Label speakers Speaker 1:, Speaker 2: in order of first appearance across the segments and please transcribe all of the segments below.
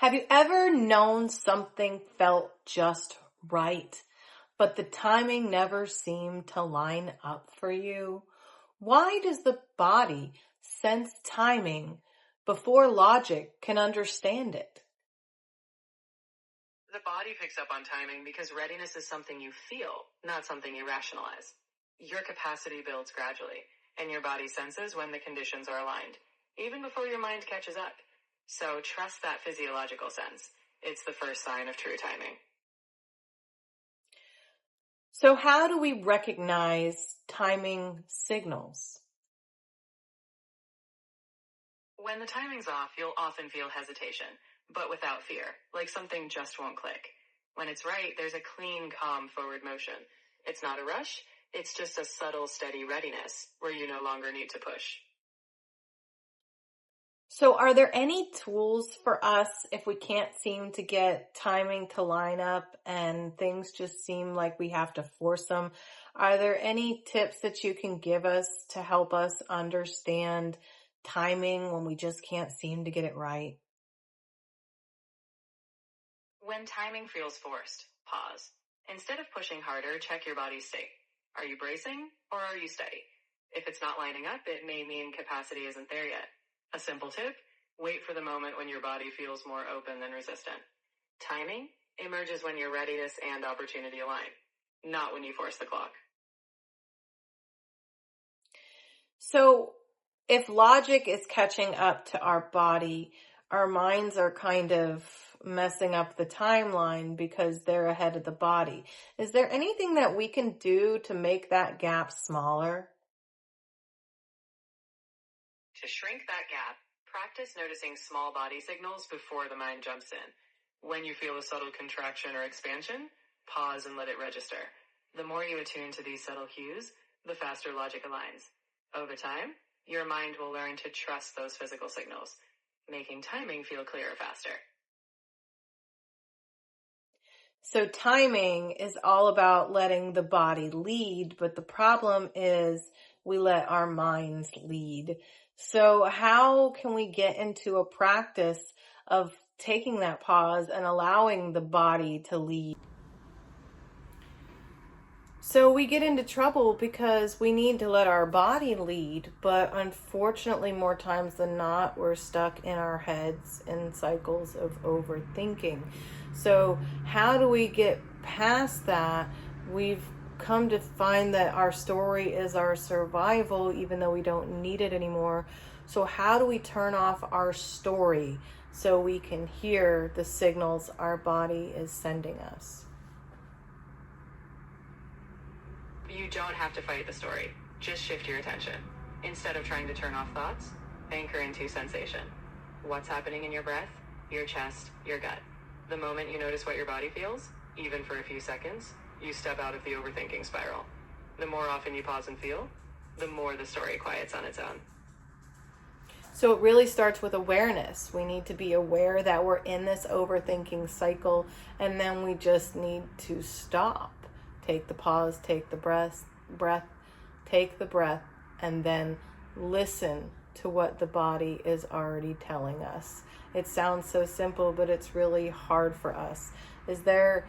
Speaker 1: Have you ever known something felt just right, but the timing never seemed to line up for you? Why does the body sense timing before logic can understand it?
Speaker 2: The body picks up on timing because readiness is something you feel, not something you rationalize. Your capacity builds gradually, and your body senses when the conditions are aligned, even before your mind catches up. So trust that physiological sense. It's the first sign of true timing.
Speaker 1: So, how do we recognize timing signals?
Speaker 2: When the timing's off, you'll often feel hesitation, but without fear, like something just won't click. When it's right, there's a clean, calm forward motion. It's not a rush, it's just a subtle, steady readiness where you no longer need to push.
Speaker 1: So, are there any tools for us if we can't seem to get timing to line up and things just seem like we have to force them? Are there any tips that you can give us to help us understand timing when we just can't seem to get it right?
Speaker 2: When timing feels forced, pause. Instead of pushing harder, check your body's state. Are you bracing or are you steady? If it's not lining up, it may mean capacity isn't there yet. A simple tip, wait for the moment when your body feels more open than resistant. Timing emerges when your readiness and opportunity align, not when you force the clock.
Speaker 1: So, if logic is catching up to our body, our minds are kind of messing up the timeline because they're ahead of the body. Is there anything that we can do to make that gap smaller?
Speaker 2: To shrink that gap, practice noticing small body signals before the mind jumps in. When you feel a subtle contraction or expansion, pause and let it register. The more you attune to these subtle cues, the faster logic aligns. Over time, your mind will learn to trust those physical signals, making timing feel clearer faster.
Speaker 1: So timing is all about letting the body lead, but the problem is we let our minds lead. So how can we get into a practice of taking that pause and allowing the body to lead? So we get into trouble because we need to let our body lead, but unfortunately, more times than not, we're stuck in our heads in cycles of overthinking. So how do we get past that? We've come to find that our story is our survival, even though we don't need it anymore. So how do we turn off our story so we can hear the signals our body is sending us?
Speaker 2: You don't have to fight the story. Just shift your attention. Instead of trying to turn off thoughts, anchor into sensation. What's happening in your breath, your chest, your gut. The moment you notice what your body feels, even for a few seconds, you step out of the overthinking spiral. The more often you pause and feel, the more the story quiets on its own.
Speaker 1: So it really starts with awareness. We need to be aware that we're in this overthinking cycle, and then we just need to stop. Take the pause, take the breath, take the breath, and then listen to what the body is already telling us. It sounds so simple, but it's really hard for us. Is there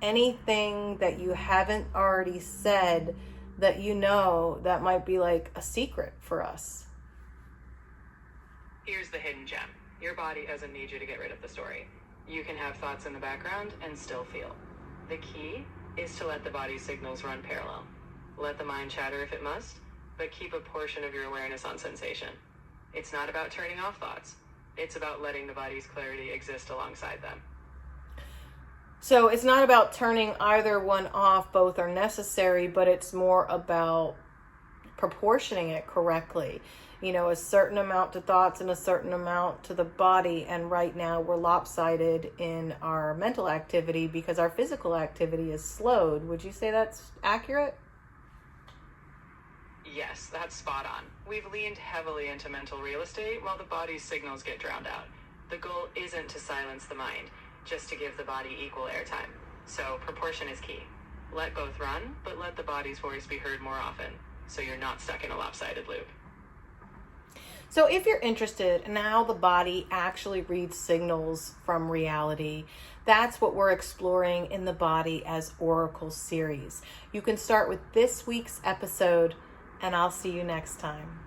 Speaker 1: anything that you haven't already said that you know that might be like a secret for us?
Speaker 2: Here's the hidden gem. Your body doesn't need you to get rid of the story. You can have thoughts in the background and still feel. The key is to let the body's signals run parallel. Let the mind chatter if it must, but keep a portion of your awareness on sensation. It's not about turning off thoughts. It's about letting the body's clarity exist alongside them.
Speaker 1: So it's not about turning either one off, both are necessary, but it's more about proportioning it correctly. You know, a certain amount to thoughts and a certain amount to the body. And right now we're lopsided in our mental activity because our physical activity is slowed. Would you say that's accurate?
Speaker 2: Yes, that's spot on. We've leaned heavily into mental real estate while the body's signals get drowned out. The goal isn't to silence the mind, just to give the body equal airtime. So proportion is key. Let both run, but let the body's voice be heard more often, so you're not stuck in a lopsided loop.
Speaker 1: So if you're interested in how the body actually reads signals from reality, that's what we're exploring in the Body as Oracle series. You can start with this week's episode, and I'll see you next time.